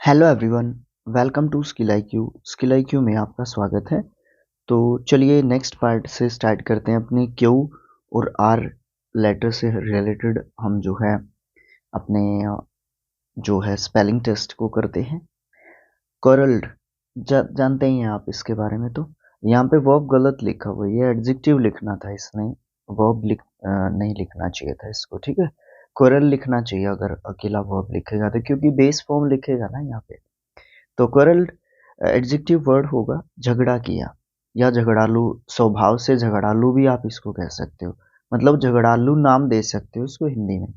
Hello everyone, welcome to Skill IQ. Skill IQ में आपका स्वागत है। तो चलिए नेक्स्ट पार्ट से स्टार्ट करते हैं। अपने क्यू और आर लेटर से रिलेटेड हम जो है अपने जो है स्पेलिंग टेस्ट को करते हैं। करल्ड जानते ही हैं आप इसके बारे में। तो यहाँ पे वर्ब गलत लिखा हुआ है, ये एडजेक्टिव लिखना था इसने, वर्ब नहीं लिखना चाहिए था इसको। ठीक है, कोरल लिखना चाहिए अगर अकेला वर्ब लिखेगा तो, क्योंकि बेस फॉर्म लिखेगा ना यहाँ पे। तो करल्ड एडजेक्टिव वर्ड होगा झगड़ा किया या झगड़ालू। स्वभाव से झगड़ालू भी आप इसको कह सकते हो, मतलब झगड़ालू नाम दे सकते हो इसको हिंदी में।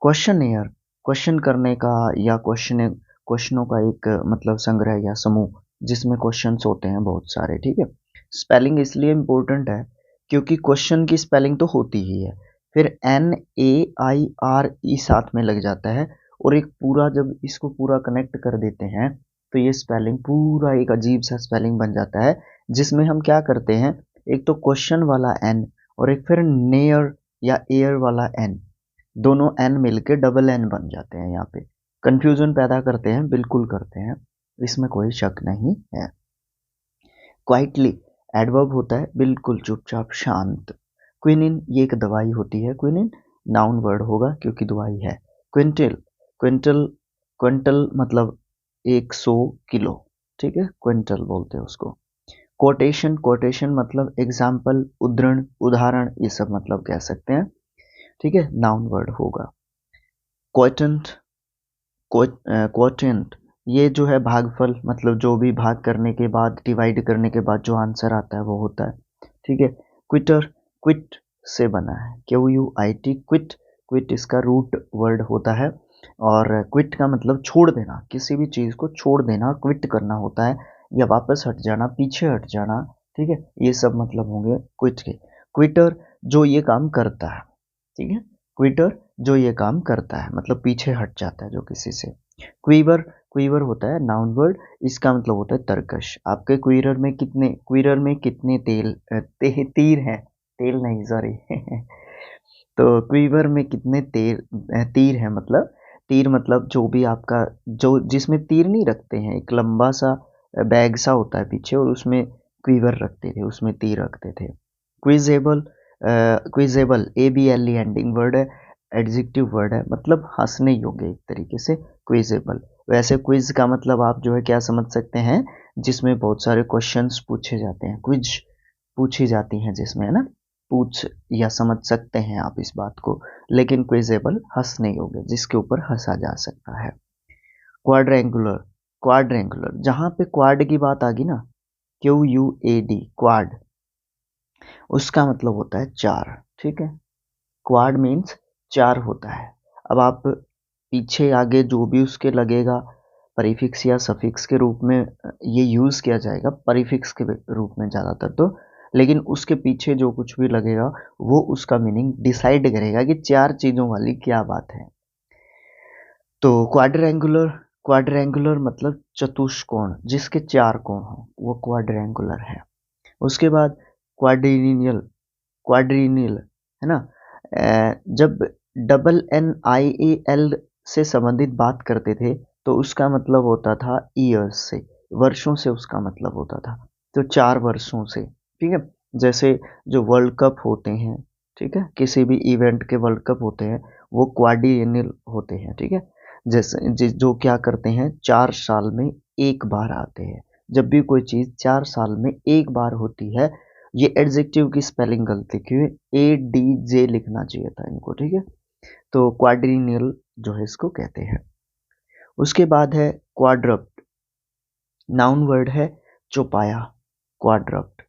क्वेश्चनियर, क्वेश्चन करने का या क्वेश्चनों का एक मतलब संग्रह या समूह जिसमें क्वेश्चंस होते हैं बहुत सारे। ठीक है, स्पेलिंग इसलिए इम्पोर्टेंट है क्योंकि क्वेश्चन की स्पेलिंग तो होती ही है, फिर NAIRE साथ में लग जाता है और एक पूरा जब इसको पूरा कनेक्ट कर देते हैं तो ये स्पेलिंग पूरा एक अजीब सा स्पेलिंग बन जाता है, जिसमें हम क्या करते हैं, एक तो क्वेश्चन वाला N और एक फिर नेयर या एयर वाला N, दोनों N मिलके डबल N बन जाते हैं। यहाँ पे कंफ्यूजन पैदा करते हैं, बिल्कुल करते हैं, इसमें कोई शक नहीं है। क्वाइटली एडवर्ब होता है बिल्कुल चुपचाप शांत। क्विनिन ये एक दवाई होती है, क्विनिन नाउन वर्ड होगा क्योंकि दवाई है। क्विंटल, क्विंटल क्विंटल मतलब 100 किलो। ठीक है, क्विंटल बोलते हैं उसको। कोटेशन, कोटेशन मतलब एग्जाम्पल, उद्धरण, उदाहरण, ये सब मतलब कह सकते हैं। ठीक है, नाउन वर्ड होगा। क्वोटेंट, क्वोटेंट ये जो है भागफल, मतलब जो भी भाग करने के बाद डिवाइड करने के बाद जो आंसर आता है वो होता है। ठीक है, क्विटर, क्विट से बना है, QUIT, क्विट। क्विट इसका रूट वर्ड होता है और क्विट का मतलब छोड़ देना, किसी भी चीज़ को छोड़ देना क्विट करना होता है, या वापस हट जाना, पीछे हट जाना। ठीक है, ये सब मतलब होंगे क्विट के। क्विटर जो ये काम करता है। ठीक है, क्विटर जो ये काम करता है मतलब पीछे हट जाता है जो किसी से। क्वीवर, क्वीवर होता है नाउन वर्ड, इसका मतलब होता है तरकश। आपके क्वीरर में कितने तीर हैं, तेल नहीं सॉरी तो क्वीवर में कितने तीर हैं, मतलब तीर मतलब जो भी आपका जो जिसमें तीर नहीं रखते हैं, एक लंबा सा बैग सा होता है पीछे और उसमें क्वीवर रखते थे, उसमें तीर रखते थे। क्विजेबल, क्विजेबल ABLE एंडिंग वर्ड है, एडजेक्टिव वर्ड है, मतलब हंसने योग्य एक तरीके से क्विजेबल। वैसे क्विज का मतलब आप जो है क्या समझ सकते हैं, जिसमें बहुत सारे क्वेश्चंस पूछे जाते हैं, क्विज पूछी जाती हैं जिसमें, है ना, पूछ या समझ सकते हैं आप इस बात को। लेकिन क्विजेबल हंसने योग्य, जिसके ऊपर हंसा जा सकता है। क्वाड्रेंगुलर, क्वाड्रेंगुलर जहाँ पे क्वाड की बात आ गई ना, QUAD क्वाड, उसका मतलब होता है चार। ठीक है, क्वाड मीन्स चार होता है। अब आप पीछे आगे जो भी उसके लगेगा प्रीफिक्स या सफिक्स के रूप में ये यूज़ किया जाएगा, प्रीफिक्स के रूप में ज़्यादातर तो, लेकिन उसके पीछे जो कुछ भी लगेगा वो उसका मीनिंग डिसाइड करेगा कि चार चीज़ों वाली क्या बात है। तो क्वाड्रेंगुलर, क्वाड्रेंगुलर मतलब चतुष्कोण, जिसके चार कोण हो वो क्वाड्रेंगुलर है। उसके बाद क्वाड्रिनियल, क्वाड्रिनियल है ना। जब NNIAL से संबंधित बात करते थे तो उसका मतलब होता था ईयर्स से, वर्षों से उसका मतलब होता था, तो 4 वर्षों से। ठीक है, जैसे जो वर्ल्ड कप होते हैं, ठीक है, किसी भी इवेंट के वर्ल्ड कप होते हैं वो क्वाड्रियनियल होते हैं। ठीक है, जैसे जो क्या करते हैं 4 साल में एक बार आते हैं। जब भी कोई चीज़ 4 साल में एक बार होती है, ये एडजेक्टिव की स्पेलिंग गलती क्यों, ADJ लिखना चाहिए था इनको। ठीक है, तो क्वाड्रिनियल जो है इसको कहते हैं। उसके बाद है क्वाड्रप्ट, नाउन वर्ड है चौपाया, क्वाड्रप्ट।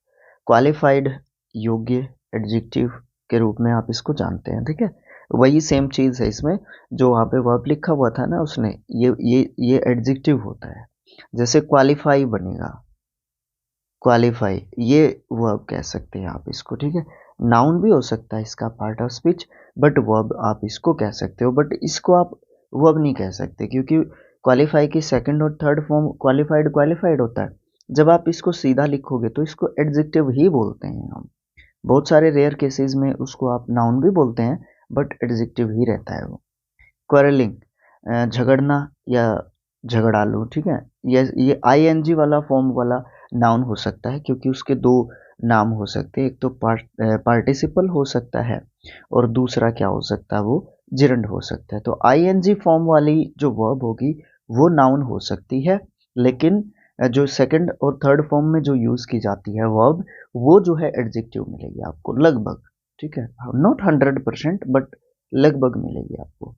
क्वालिफाइड योग्य एडजेक्टिव के रूप में आप इसको जानते हैं। ठीक है, वही सेम चीज़ है इसमें, जो वहाँ पे वर्ब लिखा हुआ था ना उसने, ये एडजेक्टिव होता है। जैसे क्वालिफाई बनेगा, क्वालिफाई ये वर्ब कह सकते हैं आप इसको। ठीक है, नाउन भी हो सकता है इसका part of speech, but verb आप इसको कह सकते हो, बट इसको आप वर्ब नहीं कह सकते क्योंकि क्वालिफाई की सेकंड और थर्ड फॉर्म क्वालिफाइड क्वालिफाइड होता है। जब आप इसको सीधा लिखोगे तो इसको एडजेक्टिव ही बोलते हैं हम। बहुत सारे रेयर केसेस में उसको आप नाउन भी बोलते हैं बट एडजेक्टिव ही रहता है वो। क्वेरलिंग झगड़ना या झगड़ालू, ठीक है। ये आईएनजी वाला फॉर्म वाला नाउन हो सकता है क्योंकि उसके दो नाम हो सकते हैं, एक तो पार्टिसिपल हो सकता है और दूसरा क्या हो सकता है, वो जिरंड हो सकता है। तो आईएनजी फॉर्म वाली जो वर्ब होगी वो नाउन हो सकती है, लेकिन जो सेकंड और थर्ड फॉर्म में जो यूज की जाती है वर्ब, वो जो है एडजेक्टिव मिलेगी आपको लगभग, ठीक है, नॉट 100% बट लगभग मिलेगी आपको।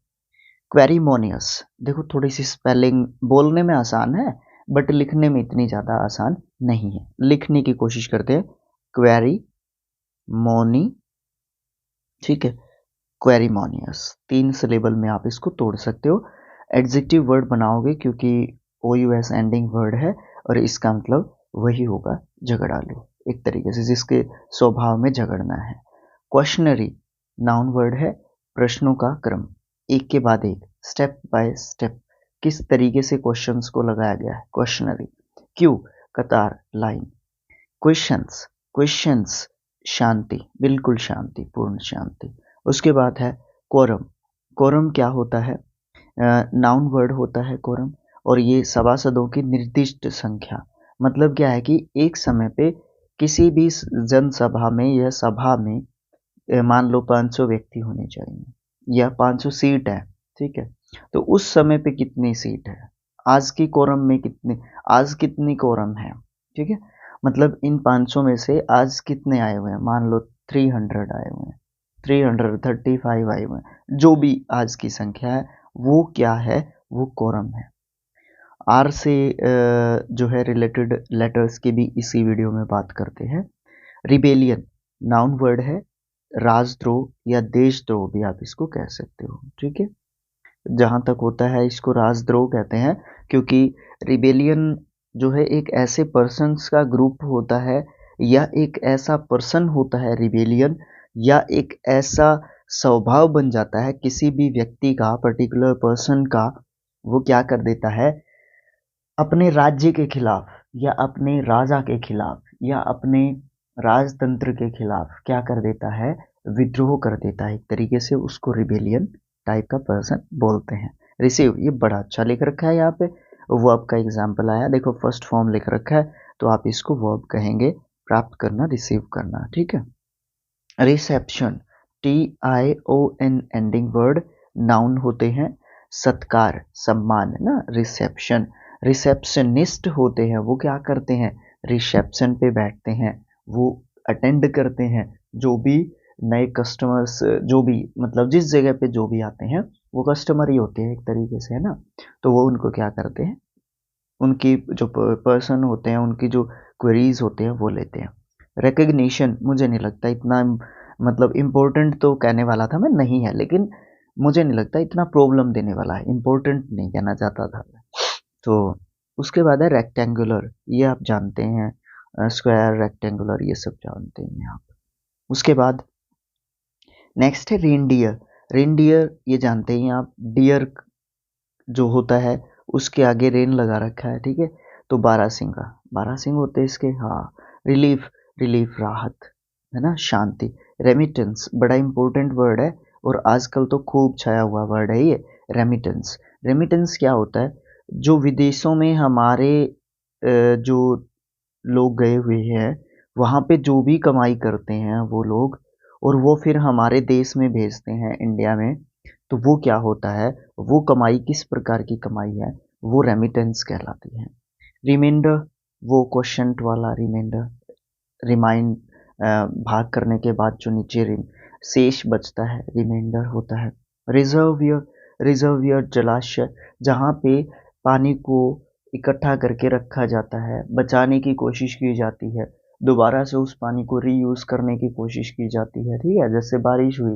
क्वेरीमोनियस, देखो थोड़ी सी स्पेलिंग बोलने में आसान है बट लिखने में इतनी ज़्यादा आसान नहीं है। लिखने की कोशिश करते हैं, क्वेरी मोनी, ठीक है, क्वेरीमोनियस। 3 सिलेबल में आप इसको तोड़ सकते हो। एडजेक्टिव वर्ड बनाओगे क्योंकि ओ यू एस एंडिंग वर्ड है और इसका मतलब वही होगा झगड़ालू, एक तरीके से जिसके स्वभाव में झगड़ना है। क्वेश्चनरी नाउन वर्ड है, प्रश्नों का क्रम, एक के बाद एक, स्टेप बाय स्टेप, किस तरीके से क्वेश्चंस को लगाया गया है, क्वेश्चनरी। क्यू कतार, लाइन। क्वेश्चंस, क्वेश्चंस शांति, बिल्कुल शांति, पूर्ण शांति। उसके बाद है कोरम। कोरम क्या होता है, नाउन वर्ड होता है कोरम, और ये सभासदों की निर्दिष्ट संख्या। मतलब क्या है कि एक समय पे किसी भी जनसभा में या सभा में मान लो 500 व्यक्ति होने चाहिए या 500 सीट है, ठीक है, तो उस समय पे कितनी सीट है, आज की कोरम में कितनी, आज कितनी कोरम है, ठीक है, मतलब इन 500 में से आज कितने आए हुए हैं, मान लो 300 आए हुए हैं, 335 आए हुए हैं, जो भी आज की संख्या है वो क्या है, वो कोरम है। आर से जो है रिलेटेड लेटर्स की भी इसी वीडियो में बात करते हैं। रिबेलियन नाउन वर्ड है, राजद्रोह या देशद्रोह भी आप इसको कह सकते हो, ठीक है। जहाँ तक होता है इसको राजद्रोह कहते हैं क्योंकि रिबेलियन जो है एक ऐसे पर्सन्स का ग्रुप होता है या एक ऐसा पर्सन होता है रिबेलियन, या एक ऐसा स्वभाव बन जाता है किसी भी व्यक्ति का, पर्टिकुलर पर्सन का, वो क्या कर देता है, अपने राज्य के खिलाफ या अपने राजा के खिलाफ या अपने राजतंत्र के खिलाफ क्या कर देता है, विद्रोह कर देता है, एक तरीके से उसको रिबेलियन टाइप का पर्सन बोलते हैं। रिसीव, ये बड़ा अच्छा लिख रखा है यहाँ पे, वर्ब का एग्जाम्पल आया, देखो फर्स्ट फॉर्म लिख रखा है तो आप इसको वर्ब कहेंगे, प्राप्त करना, रिसीव करना, ठीक है। Reception, TION ending word noun होते हैं। सत्कार, सम्मान है ना, रिसेप्शन। रिसेप्शनिस्ट होते हैं, वो क्या करते हैं, रिसेप्शन पे बैठते हैं, वो अटेंड करते हैं, जो भी नए कस्टमर्स, जो भी मतलब जिस जगह पे जो भी आते हैं वो कस्टमर ही होते हैं एक तरीके से, है ना, तो वो उनको क्या करते हैं, उनकी जो पर्सन होते हैं उनकी जो क्वेरीज होते हैं वो लेते हैं। रिकग्निशन मुझे नहीं लगता इतना, मतलब इम्पोर्टेंट तो कहने वाला था मैं, नहीं है, लेकिन मुझे नहीं लगता इतना प्रॉब्लम देने वाला है, इम्पोर्टेंट नहीं कहना चाहता था। तो उसके बाद है रेक्टेंगुलर, ये आप जानते हैं, स्क्वायर, रेक्टेंगुलर, ये सब जानते हैं आप। उसके बाद नेक्स्ट है रेनडियर। रेनडियर ये जानते हैं आप, डियर जो होता है उसके आगे रेन लगा रखा है, ठीक है, तो बारहसिंगा, बारहसिंग होते हैं इसके, हाँ। रिलीफ, रिलीफ राहत, है ना, शांति। रेमिटेंस बड़ा इंपॉर्टेंट वर्ड है और आजकल तो खूब छाया हुआ वर्ड है ये, रेमिटेंस। रेमिटेंस क्या होता है, जो विदेशों में हमारे जो लोग गए हुए हैं वहाँ पे जो भी कमाई करते हैं वो लोग, और वो फिर हमारे देश में भेजते हैं इंडिया में, तो वो क्या होता है, वो कमाई किस प्रकार की कमाई है, वो रेमिटेंस कहलाती है। रिमाइंडर, वो क्वेश्चन वाला रिमाइंडर, रिमाइंड, भाग करने के बाद जो नीचे शेष बचता है, रिमाइंडर होता है। रिजर्वियर, रिजर्वियर जलाशय, जहाँ पे पानी को इकट्ठा करके रखा जाता है, बचाने की कोशिश की जाती है, दोबारा से उस पानी को रीयूज करने की कोशिश की जाती है, ठीक है। जैसे बारिश हुई,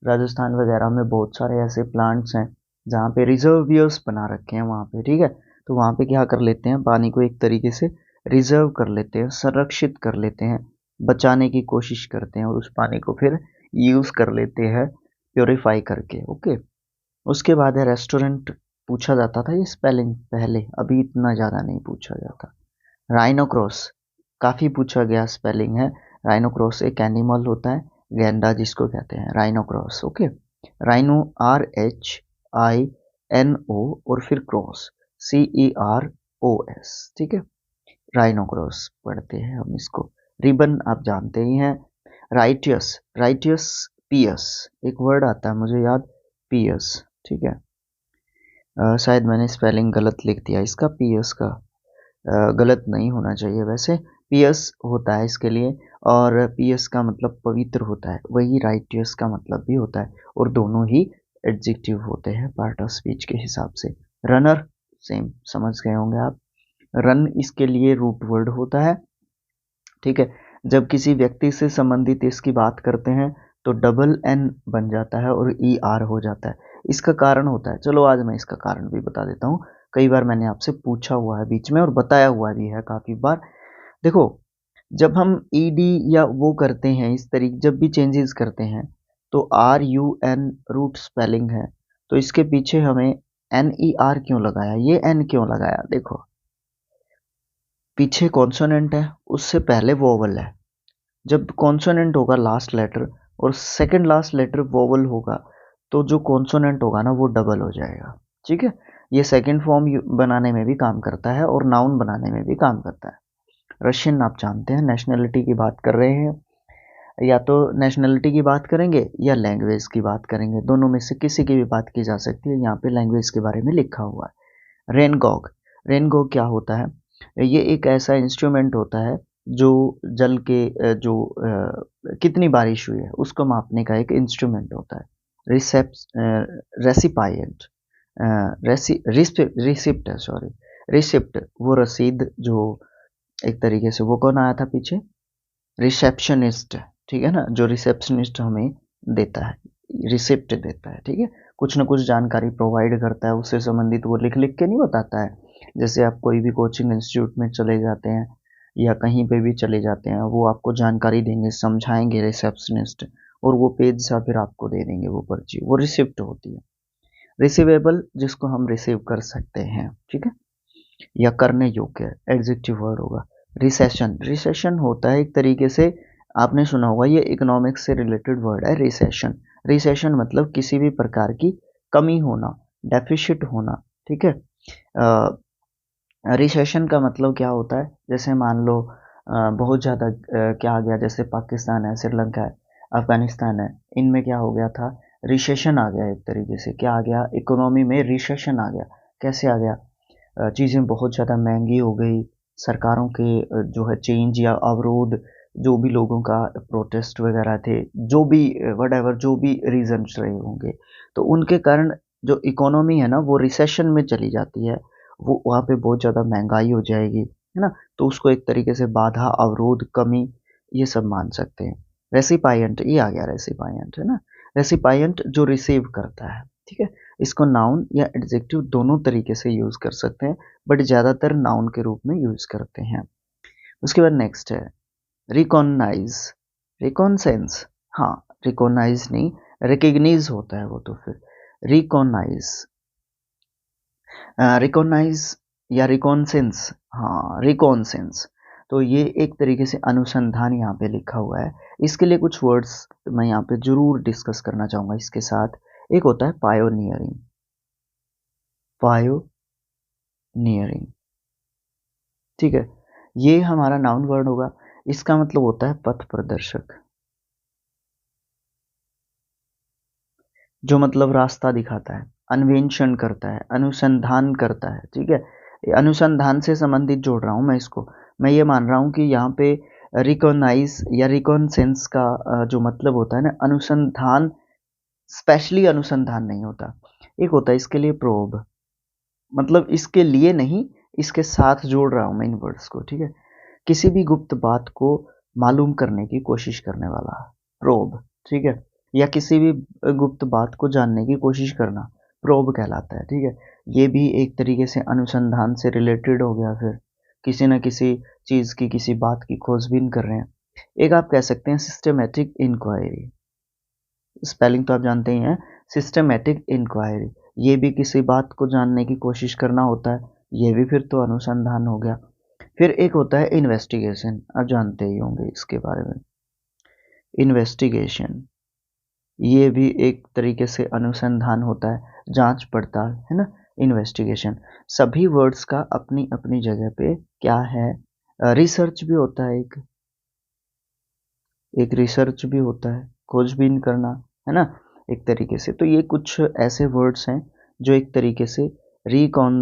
राजस्थान वगैरह में बहुत सारे ऐसे प्लांट्स हैं जहाँ पे रिजर्वियर्स बना रखे हैं वहाँ पे, ठीक है, तो वहाँ पे क्या कर लेते हैं, पानी को एक तरीके से रिजर्व कर लेते हैं, संरक्षित कर लेते हैं, बचाने की कोशिश करते हैं और उस पानी को फिर यूज कर लेते हैं प्योरीफाई करके, ओके। उसके बाद है रेस्टोरेंट, पूछा जाता था ये स्पेलिंग पहले, अभी इतना ज़्यादा नहीं पूछा जाता। राइनोक्रॉस, काफ़ी पूछा गया स्पेलिंग है। राइनोक्रॉस एक एनिमल होता है, गैंडा जिसको कहते हैं, राइनोक्रॉस, ओके। राइनो, RHINO और फिर क्रॉस, CEROS, ठीक है। राइनोक्रोस पढ़ते हैं हम इसको। रिबन आप जानते ही हैं। राइटियस, राइटियस पियस, एक वर्ड आता है मुझे याद, पियस, ठीक है। शायद मैंने स्पेलिंग गलत लिख दिया इसका, पियस का गलत नहीं होना चाहिए वैसे, पियस होता है इसके लिए, और पियस का मतलब पवित्र होता है, वही राइटियस का मतलब भी होता है, और दोनों ही एडजेक्टिव होते हैं पार्ट ऑफ स्पीच के हिसाब से। रनर, सेम समझ गए होंगे आप। रन इसके लिए रूट वर्ड होता है, ठीक है। जब किसी व्यक्ति से संबंधित इसकी बात करते हैं तो डबल एन बन जाता है और ई आर हो जाता है। इसका कारण होता है, चलो आज मैं इसका कारण भी बता देता हूँ। कई बार मैंने आपसे पूछा हुआ है बीच में और बताया हुआ भी है काफ़ी बार। देखो, जब हम ईडी या वो करते हैं इस तरीके, जब भी चेंजेस करते हैं तो R U N root spelling है, तो इसके पीछे हमें एन ई आर क्यों लगाया, ये एन क्यों लगाया? देखो, पीछे कॉन्सोनेंट है, उससे पहले वोवल है। जब कॉन्सोनेंट होगा लास्ट लेटर और सेकंड लास्ट लेटर वोवल होगा, तो जो कॉन्सोनेंट होगा ना वो डबल हो जाएगा, ठीक है। ये सेकंड फॉर्म बनाने में भी काम करता है और नाउन बनाने में भी काम करता है। रशियन आप जानते हैं, नेशनैलिटी की बात कर रहे हैं, या तो नेशनैलिटी की बात करेंगे या लैंग्वेज की बात करेंगे, दोनों में से किसी की भी बात की जा सकती है। यहाँ पे लैंग्वेज के बारे में लिखा हुआ है। रेनगॉग, रेनगॉग क्या होता है? ये एक ऐसा इंस्ट्रूमेंट होता है जो जल के कितनी बारिश हुई है उसको मापने का एक इंस्ट्रूमेंट होता है। रेसिपाइएंट, रिसिप्ट है, सॉरी, रिसिप्ट, वो रसीद जो एक तरीके से, वो कौन आया था पीछे? रिसेप्शनिस्ट, ठीक है ना, जो रिसेप्शनिस्ट हमें देता है, रिसिप्ट देता है, ठीक है। कुछ ना कुछ जानकारी प्रोवाइड करता है, उससे संबंधित वो लिख लिख के नहीं बताता है। जैसे आप कोई भी कोचिंग इंस्टीट्यूट में चले जाते हैं या कहीं पे भी चले जाते हैं, वो आपको जानकारी देंगे, समझाएंगे रिसेप्शनिस्ट, और वो पेज सा फिर आपको दे देंगे वो पर्ची, वो रिसिप्ट होती है। रिसीवेबल, जिसको हम रिसीव कर सकते हैं, ठीक है, या करने योग्य, एडजेक्टिव वर्ड होगा। रिसेशन, रिसेशन होता है एक तरीके से, आपने सुना होगा, ये इकोनॉमिक्स से रिलेटेड वर्ड है रिसेशन। रिसेशन मतलब किसी भी प्रकार की कमी होना, डेफिशिट होना, ठीक है। रिसेशन का मतलब क्या होता है? जैसे मान लो बहुत ज़्यादा क्या आ गया, जैसे पाकिस्तान है, श्रीलंका है, अफगानिस्तान है, इनमें क्या हो गया था? रिसेशन आ गया, एक तरीके से क्या आ गया? इकोनॉमी में रिसेशन आ गया। कैसे आ गया? चीज़ें बहुत ज़्यादा महंगी हो गई, सरकारों के जो है चेंज या अवरोध, जो भी लोगों का प्रोटेस्ट वगैरह थे, जो भी व्हाटएवर, जो भी रीजंस रहे होंगे, तो उनके कारण जो इकोनॉमी है ना वो रिसेशन में चली जाती है, वो वहाँ पे बहुत ज़्यादा महंगाई हो जाएगी, है ना। तो उसको एक तरीके से बाधा, अवरोध, कमी, ये सब मान सकते हैं। रेसिपाइएंट, ये आ गया रेसिपाइएंट, है ना। रेसिपाइएंट जो रिसीव करता है, ठीक है। इसको नाउन या एडजेक्टिव दोनों तरीके से यूज कर सकते हैं, बट ज़्यादातर नाउन के रूप में यूज करते हैं। उसके बाद नेक्स्ट है रिकॉग्नाइज, रिकॉन्सेंस, हाँ, रिकॉग्नाइज नहीं, रिकग्नाइज होता है वो, तो फिर रिकॉग्नाइज, रिकॉग्नाइज या रिकॉन्सेंस, हाँ, रिकॉन्सेंस। तो ये एक तरीके से अनुसंधान यहाँ पे लिखा हुआ है। इसके लिए कुछ वर्ड्स मैं यहाँ पे जरूर डिस्कस करना चाहूँगा इसके साथ। एक होता है पायोनियरिंग, पायोनियरिंग, ठीक है, ये हमारा नाउन वर्ड होगा। इसका मतलब होता है पथ प्रदर्शक, जो मतलब रास्ता दिखाता है, अन्वेषण करता है, अनुसंधान करता है, ठीक है। अनुसंधान से संबंधित जोड़ रहा हूँ मैं इसको। मैं ये मान रहा हूँ कि यहाँ पे रिकॉग्नाइज या रिकॉन्सेंस का जो मतलब होता है ना, अनुसंधान, स्पेशली अनुसंधान नहीं होता। एक होता है इसके लिए प्रोब, मतलब इसके लिए नहीं, इसके साथ जोड़ रहा हूँ मैं इन वर्ड्स को, ठीक है। किसी भी गुप्त बात को मालूम करने की कोशिश करने वाला, प्रोब, ठीक है, या किसी भी गुप्त बात को जानने की कोशिश करना, प्रोब कहलाता है, ठीक है। ये भी एक तरीके से अनुसंधान से रिलेटेड हो गया, फिर किसी न किसी चीज़ की, किसी बात की खोजबीन कर रहे हैं। एक आप कह सकते हैं सिस्टमेटिक इंक्वायरी, स्पेलिंग तो आप जानते ही हैं, सिस्टमेटिक इंक्वायरी, ये भी किसी बात को जानने की कोशिश करना होता है, ये भी फिर तो अनुसंधान हो गया। फिर एक होता है इन्वेस्टिगेशन, आप जानते ही होंगे इसके बारे में, इन्वेस्टिगेशन, ये भी एक तरीके से अनुसंधान होता है, जांच पड़ताल, है ना। इन्वेस्टिगेशन। सभी वर्ड्स का अपनी अपनी जगह पे क्या है, रिसर्च भी होता है, एक रिसर्च भी होता है, खोजबीन करना, है ना, एक तरीके से। तो ये कुछ ऐसे वर्ड्स हैं जो एक तरीके से रिकॉन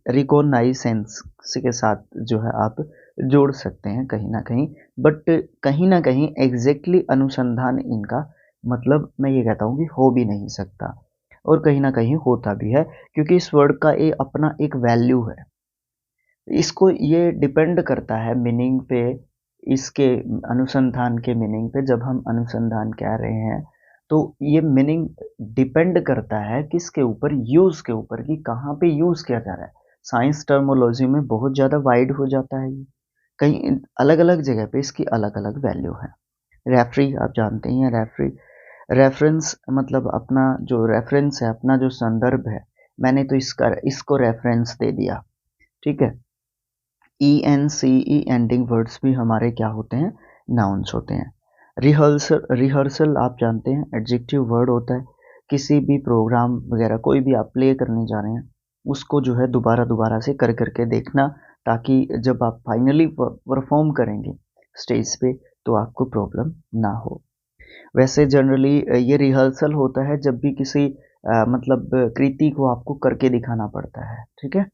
रिकॉनाइसेंस के साथ जो है आप जोड़ सकते हैं कहीं ना कहीं, बट कहीं ना कहीं एग्जैक्टली अनुसंधान इनका मतलब मैं ये कहता हूँ कि हो भी नहीं सकता, और कहीं ना कहीं होता भी है, क्योंकि इस वर्ड का अपना एक वैल्यू है। इसको ये डिपेंड करता है मीनिंग पे, इसके अनुसंधान के मीनिंग पे। जब हम अनुसंधान कह रहे हैं तो ये मीनिंग डिपेंड करता है किसके ऊपर, यूज के ऊपर, कि कहाँ पे यूज किया जा रहा है। साइंस टर्मोलॉजी में बहुत ज़्यादा वाइड हो जाता है ये, कहीं अलग अलग जगह पे इसकी अलग अलग वैल्यू है। रेफरी आप जानते ही हैं, रेफरी रेफरेंस मतलब अपना जो रेफरेंस है, अपना जो संदर्भ है, मैंने तो इसको रेफरेंस दे दिया, ठीक है। ई एन सी ई एंडिंग वर्ड्स भी हमारे क्या होते हैं, नाउन्स होते हैं। रिहर्सल, रिहर्सल आप जानते हैं एडजेक्टिव वर्ड होता है। किसी भी प्रोग्राम वगैरह कोई भी आप प्ले करने जा रहे हैं, उसको जो है दोबारा दोबारा से कर करके देखना, ताकि जब आप फाइनली परफॉर्म करेंगे स्टेज पे तो आपको प्रॉब्लम ना हो। वैसे जनरली ये रिहर्सल होता है जब भी किसी मतलब कृति को आपको करके दिखाना पड़ता है, ठीक है।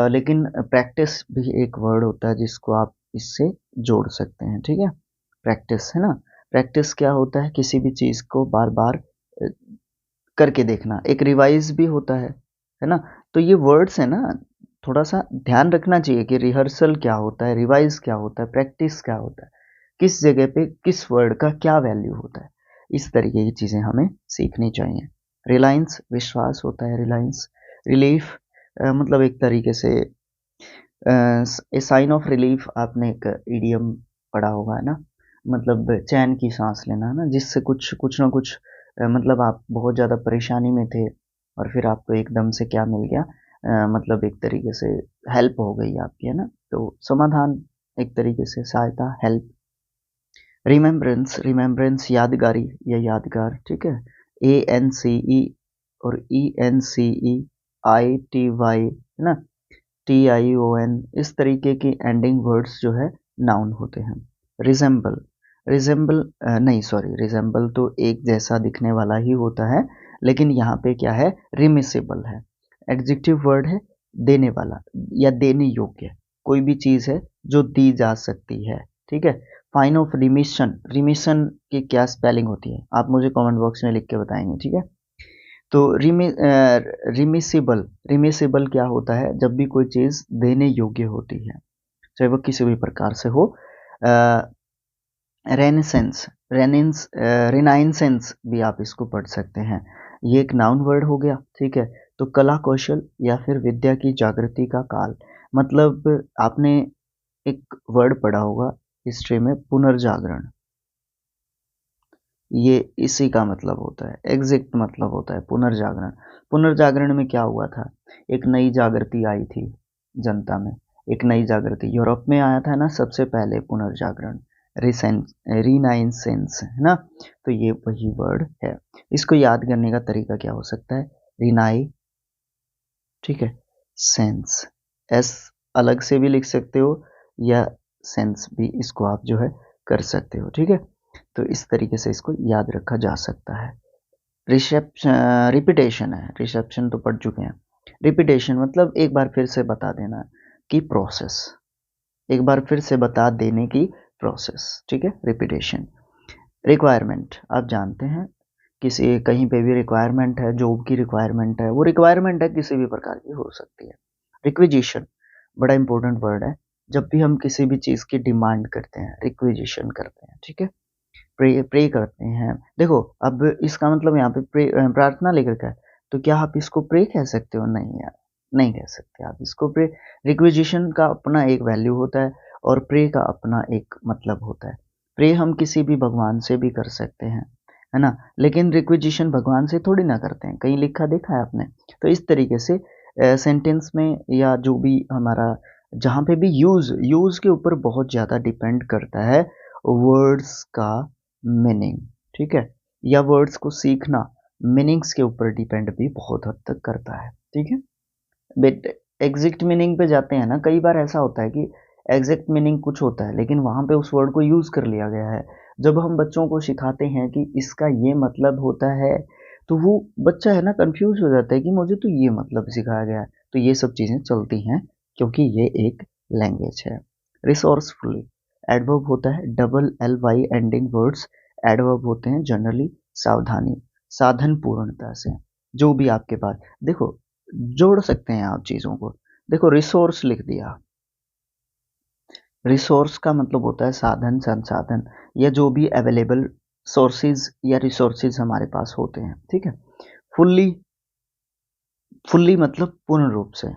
लेकिन प्रैक्टिस भी एक वर्ड होता है जिसको आप इससे जोड़ सकते हैं, ठीक है। प्रैक्टिस है ना, प्रैक्टिस क्या होता है, किसी भी चीज़ को बार बार करके देखना। एक रिवाइज भी होता है ना। तो ये वर्ड्स है ना, थोड़ा सा ध्यान रखना चाहिए कि रिहर्सल क्या होता है, रिवाइज क्या होता है, प्रैक्टिस क्या होता है, किस जगह पे किस वर्ड का क्या वैल्यू होता है। इस तरीके की चीज़ें हमें सीखनी चाहिए। रिलायंस विश्वास होता है, रिलायंस। रिलीफ मतलब एक तरीके से ए साइन ऑफ रिलीफ, आपने एक इडियम पढ़ा होगा, है ना, मतलब चैन की सांस लेना, है ना, जिससे कुछ कुछ ना कुछ मतलब आप बहुत ज़्यादा परेशानी में थे और फिर आपको एकदम से क्या मिल गया, मतलब एक तरीके से हेल्प हो गई आपकी, है ना। तो समाधान, एक तरीके से सहायता, हेल्प। रिमेम्बरेंस, रिमेम्बरेंस यादगारी या यादगार, ठीक है। ए एन सी ई और E N C E I T Y, है ना, टी आई ओ एन, इस तरीके की एंडिंग वर्ड्स जो है नाउन होते हैं। रिजेंबल, रिजेंबल नहीं सॉरी, रिजेंबल तो एक जैसा दिखने वाला ही होता है, लेकिन यहाँ पे क्या है, रिमिसेबल है। एडजेक्टिव वर्ड है, देने वाला या देने योग्य, कोई भी चीज़ है जो दी जा सकती है, ठीक है। फाइन ऑफ रिमिशन, रिमिशन की क्या स्पेलिंग होती है आप मुझे कमेंट बॉक्स में लिख के बताएंगे, ठीक है। तो रिमिसिबल, रिमिसिबल क्या होता है, जब भी कोई चीज़ देने योग्य होती है, चाहे वो किसी भी प्रकार से हो। रेनेसेंस, रेनाइंसेंस भी आप इसको पढ़ सकते हैं। ये एक नाउन वर्ड हो गया, ठीक है। तो कला कौशल या फिर विद्या की जागृति का काल, मतलब आपने एक वर्ड पढ़ा होगा हिस्ट्री में, पुनर्जागरण। ये इसी का मतलब होता है, एग्जैक्ट मतलब होता है पुनर्जागरण। पुनर्जागरण में क्या हुआ था, एक नई जागृति आई थी जनता में, एक नई जागृति यूरोप में आया था ना सबसे पहले पुनर्जागरण, रिसेंस, रीनाइंसेंस, है ना। तो ये वही वर्ड है। इसको याद करने का तरीका क्या हो सकता है, रिनाई, ठीक है, सेंस, एस अलग से भी लिख सकते हो या सेंस भी इसको आप जो है कर सकते हो, ठीक है। तो इस तरीके से इसको याद रखा जा सकता है। रिसेप्शन, रिपीटेशन है, रिसेप्शन तो पढ़ चुके हैं। रिपीटेशन मतलब एक बार फिर से बता देना की प्रोसेस, एक बार फिर से बता देने की प्रोसेस, ठीक है, रिपीटेशन। रिक्वायरमेंट आप जानते हैं, किसी कहीं पे भी रिक्वायरमेंट है, जॉब की रिक्वायरमेंट है, वो रिक्वायरमेंट है किसी भी प्रकार की हो सकती है। रिक्विजिशन बड़ा इंपॉर्टेंट वर्ड है, जब भी हम किसी भी चीज़ की डिमांड करते हैं, रिक्विजिशन करते हैं, ठीक है। प्रे प्रे करते हैं, देखो अब इसका मतलब यहाँ पे प्रार्थना लिख रखा है, तो क्या आप इसको प्रे कह सकते हो, नहीं यार, नहीं कह सकते आप इसको प्रे। रिक्विजिशन का अपना एक वैल्यू होता है और प्रे का अपना एक मतलब होता है। प्रे हम किसी भी भगवान से भी कर सकते हैं, है ना, लेकिन रिक्विजिशन भगवान से थोड़ी ना करते हैं, कहीं लिखा देखा है आपने। तो इस तरीके से सेंटेंस में या जो भी हमारा जहाँ पे भी यूज़ के ऊपर बहुत ज़्यादा डिपेंड करता है वर्ड्स का मीनिंग, ठीक है, या वर्ड्स को सीखना, मीनिंग्स के ऊपर डिपेंड भी बहुत हद तक करता है, ठीक है। बट एग्जैक्ट मीनिंग पे जाते हैं ना, कई बार ऐसा होता है कि एग्जैक्ट मीनिंग कुछ होता है लेकिन वहाँ पे उस वर्ड को यूज़ कर लिया गया है। जब हम बच्चों को सिखाते हैं कि इसका ये मतलब होता है, तो वो बच्चा है ना कंफ्यूज हो जाता है कि मुझे तो ये मतलब सिखाया गया है। तो ये सब चीज़ें चलती हैं क्योंकि ये एक लैंग्वेज है। रिसोर्सफुली एडवर्ब होता है double L Y ending words. Adverb होते हैं जनरली सावधानी, साधन पूर्णता से। जो भी आपके पास, देखो जोड़ सकते हैं आप चीज़ों को। देखो रिसोर्स लिख दिया, रिसोर्स का मतलब होता है साधन, संसाधन या जो भी अवेलेबल सोर्सेज या रिसोर्सेज हमारे पास होते हैं, ठीक है। फुल्ली, फुल्ली मतलब पूर्ण रूप से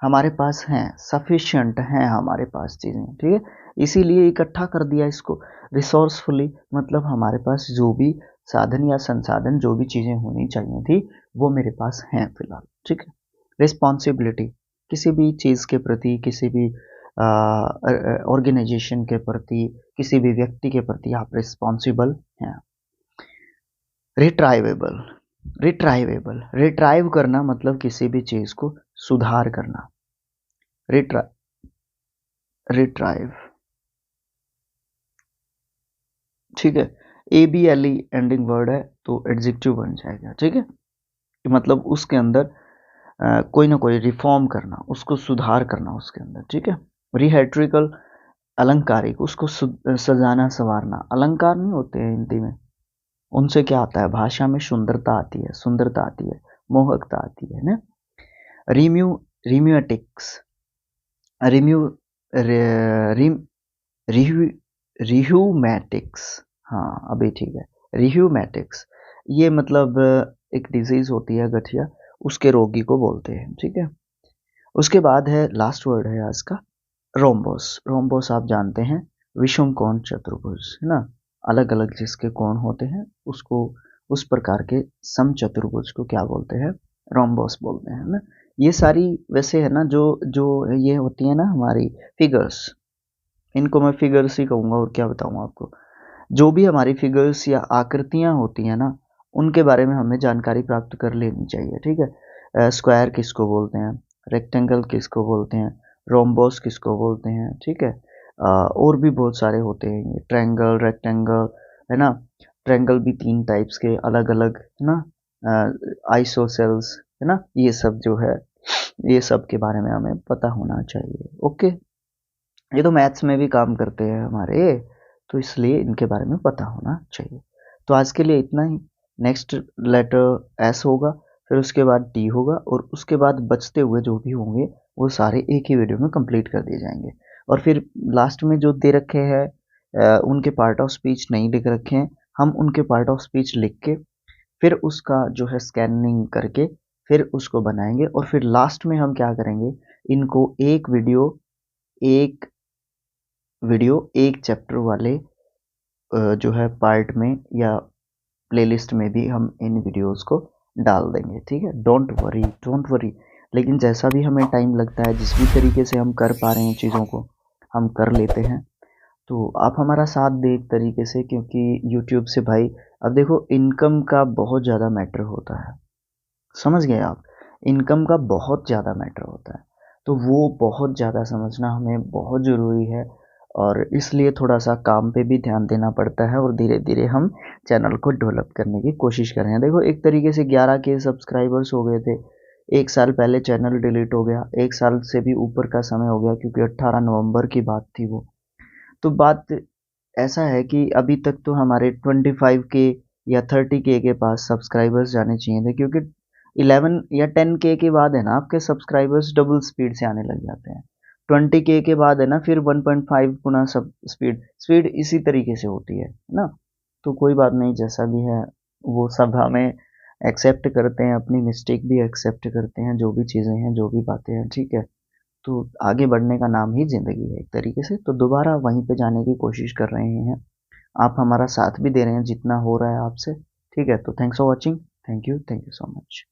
हमारे पास हैं, सफिशिएंट हैं हमारे पास चीज़ें, ठीक है। इसीलिए इकट्ठा कर दिया इसको। रिसोर्सफुली मतलब हमारे पास जो भी साधन या संसाधन, जो भी चीज़ें होनी चाहिए थी वो मेरे पास हैं फिलहाल, ठीक है। रिस्पॉन्सिबिलिटी किसी भी चीज़ के प्रति, किसी भी ऑर्गेनाइजेशन के प्रति, किसी भी व्यक्ति के प्रति आप रिस्पॉन्सिबल हैं। रिट्राइवेबल, रिट्राइवेबल रिट्राइव करना मतलब किसी भी चीज़ को सुधार करना। रिट्रा रिट्राइव, ठीक है। A B L E ending word है तो एडजेक्टिव बन जाएगा, ठीक है। मतलब उसके अंदर कोई ना कोई रिफॉर्म करना, उसको सुधार करना उसके अंदर, ठीक है। रिहेट्रिकल अलंकारिक, उसको सजाना संवारना। अलंकार नहीं होते हैं हिंदी में, उनसे क्या आता है, भाषा में सुंदरता आती है, सुंदरता आती है, मोहकता आती है ना। रिम्यू, रिम्यूटिक्स, रिम्यू रिम रिह्यू रिह्यूमैटिक्स, हाँ अभी ठीक है। रिह्यूमैटिक्स ये मतलब एक डिजीज होती है गठिया, उसके रोगी को बोलते हैं, ठीक है। उसके बाद है लास्ट वर्ड है आज का, रोम्बोस। रोम्बोस आप जानते हैं विषम कोण चतुर्भुज है ना, अलग अलग जिसके कोण होते हैं उसको, उस प्रकार के समचतुर्भुज को क्या बोलते हैं, रोम्बोस बोलते हैं ना। ये सारी वैसे है ना, जो जो ये होती है ना हमारी फिगर्स, इनको मैं फिगर्स ही कहूँगा और क्या बताऊँ आपको। जो भी हमारी फिगर्स या आकृतियाँ होती हैं ना, उनके बारे में हमें जानकारी प्राप्त कर लेनी चाहिए, ठीक है। स्क्वायर किसको बोलते हैं, रेक्टेंगल किसको बोलते हैं, रोम्बोस किसको बोलते हैं, ठीक है। और भी बहुत सारे होते हैं, ट्रायंगल, रेक्टेंगल है ना। ट्रायंगल भी 3 टाइप्स के अलग अलग है ना, आइसोसेल्स है ना, ये सब जो है, ये सब के बारे में हमें पता होना चाहिए। ओके, ये तो मैथ्स में भी काम करते हैं हमारे, तो इसलिए इनके बारे में पता होना चाहिए। तो आज के लिए इतना ही। नेक्स्ट लेटर एस होगा, फिर उसके बाद टी होगा और उसके बाद बचते हुए जो भी होंगे वो सारे एक ही वीडियो में कंप्लीट कर दिए जाएंगे। और फिर लास्ट में जो दे रखे हैं उनके पार्ट ऑफ स्पीच नहीं लिख रखे हैं, हम उनके पार्ट ऑफ स्पीच लिख के फिर उसका जो है स्कैनिंग करके फिर उसको बनाएंगे और फिर लास्ट में हम क्या करेंगे, इनको एक एक चैप्टर वाले जो है पार्ट में या प्लेलिस्ट में भी हम इन वीडियोस को डाल देंगे, ठीक है। Don't worry, don't worry. लेकिन जैसा भी हमें टाइम लगता है, जिस भी तरीके से हम कर पा रहे हैं चीज़ों को हम कर लेते हैं। तो आप हमारा साथ दें एक तरीके से, क्योंकि यूट्यूब से भाई अब देखो इनकम का बहुत ज़्यादा मैटर होता है, समझ गए आप। इनकम का बहुत ज़्यादा मैटर होता है, तो वो बहुत ज़्यादा समझना हमें बहुत ज़रूरी है। और इसलिए थोड़ा सा काम पे भी ध्यान देना पड़ता है और धीरे धीरे हम चैनल को डेवलप करने की कोशिश कर रहे हैं। देखो एक तरीके से 11 के सब्सक्राइबर्स हो गए थे, एक साल पहले चैनल डिलीट हो गया, एक साल से भी ऊपर का समय हो गया क्योंकि 18 नवंबर की बात थी वो। तो बात ऐसा है कि अभी तक तो हमारे 25 के या 30 के पास सब्सक्राइबर्स जाने चाहिए थे, क्योंकि 11 या 10 के बाद है ना आपके सब्सक्राइबर्स डबल स्पीड से आने लग जाते हैं। 20 के बाद है ना फिर 1.5 गुना सब स्पीड स्पीड इसी तरीके से होती है ना। तो कोई बात नहीं, जैसा भी है वो सब हमें एक्सेप्ट करते हैं, अपनी मिस्टेक भी एक्सेप्ट करते हैं, जो भी चीज़ें हैं जो भी बातें हैं, ठीक है। तो आगे बढ़ने का नाम ही ज़िंदगी है एक तरीके से, तो दोबारा वहीं पे जाने की कोशिश कर रहे हैं। आप हमारा साथ भी दे रहे हैं जितना हो रहा है आपसे, ठीक है। तो thanks for watching, thank you so much.